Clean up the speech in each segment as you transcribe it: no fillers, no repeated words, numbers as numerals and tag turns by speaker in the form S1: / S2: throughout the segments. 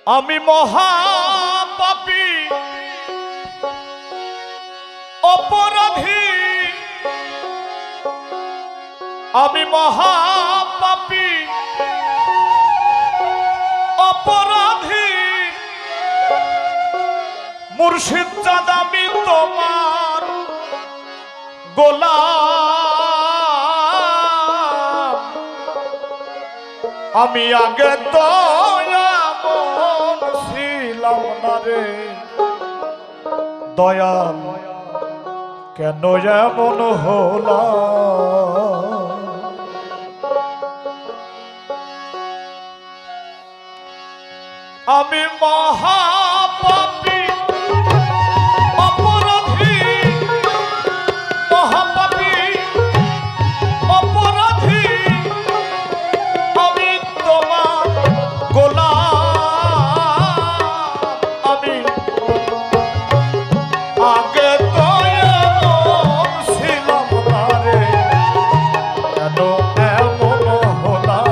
S1: আমি মহাপাপী অপরাধী, আমি মহাপাপী অপরাধী, মুর্শিদ চাঁদ আমি তোমার গোলাম। আমি আগে তো এমন ছিলাম না রে দয়াল, কেন এমন হলাম। আমি মহাপাপী অপরাধী, মহাপাপী অপরাধী, আমি তোমার গোলাম। আমি আগে তো এমন ছিলাম না রে, কেন এমন হলাম।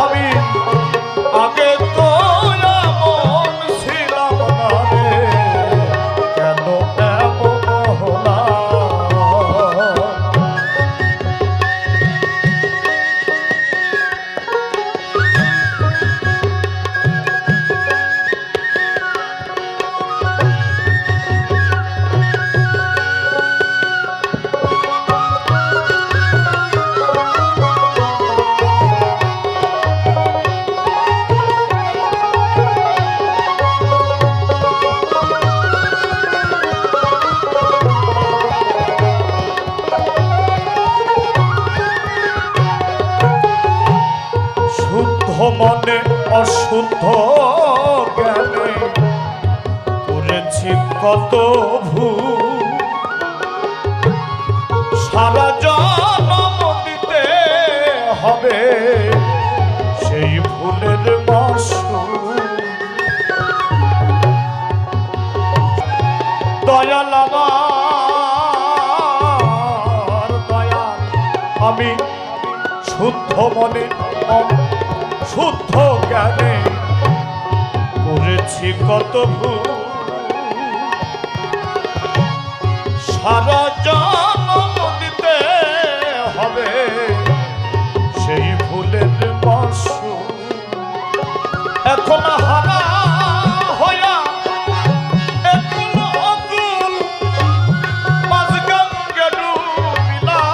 S1: আমি আগে তো এমন ছিলাম না রে, কেন এমন হলাম। মনে অশুদ্ধ জ্ঞানে করেছি কত ভুল, সারা জন্ম দিতে হবে সেই ভুলের মাসুল। দয়াল আমার দয়াল, আমি শুদ্ধ মনে শুদ্ধ জ্ঞানে করেছি কত ভুল, সারা জন্ম দিতে হবে সেই ভুলের মাসুল। এখন হারা হইয়া একুল অকুল মাঝগঙ্গে ডুবিলাম।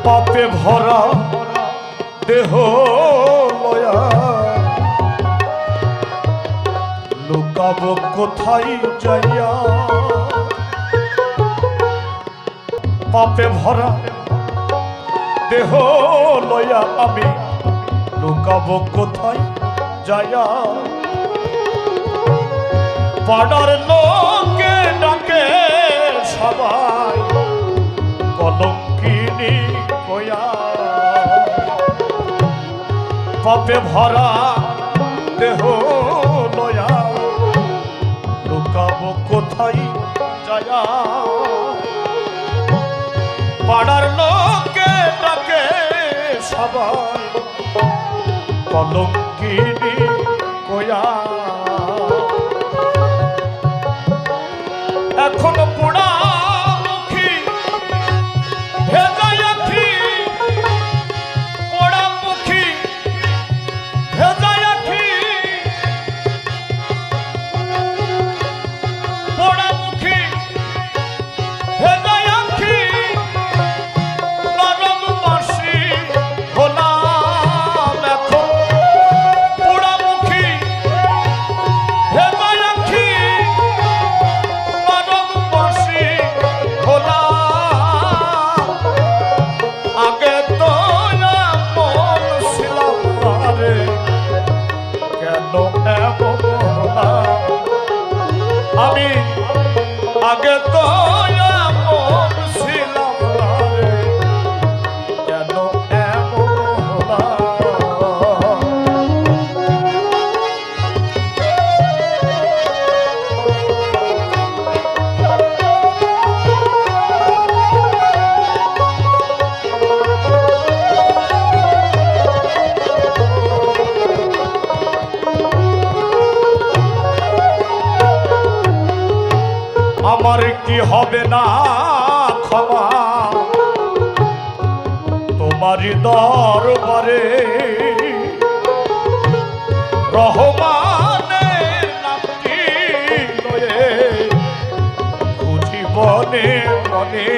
S1: পাপে ভরা দেহ লয়া লুকাব কোথায় যাইয়া। পাপে ভরা দেহ লয়া আমি লুকাব কোথায় যাইয়া। পাড়ার লোকে ডাকে সবাই কলঙ্কিনী কয়া। পাপে ভরা দেহ লয়া লুকাব কোথায় যায়া। পাড়ার লোকে ডাকে সবাই কলঙ্কিনী কয়া, এখন পোড়া মুখী ভেজা আখি, পোড়া মুখী ভেজা আখি, পোড়া মুখী ভেজা আখি, নরম বাঁশি হলাম এখন পোড়া মুখী ভেজা আখি, নরম বাঁশি হলাম। আগে তো এমন ছিলাম না রে, কেন এমন হলাম আমি, আগে তো এমন ছিলাম না রে, কেন এমন হলাম। আমার কি হবে না ক্ষমা তোমারই দরবারে, রহমানের নামটি লয়ে খুঁজি বনে বনে।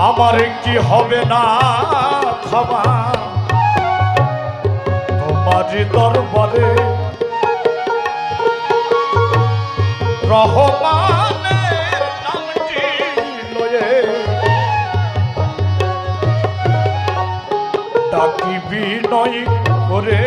S1: আমার কি হবে না ক্ষমা তোমারই দরবারে, রহমানের নামটি লয়ে ডাকি বিনয় করে।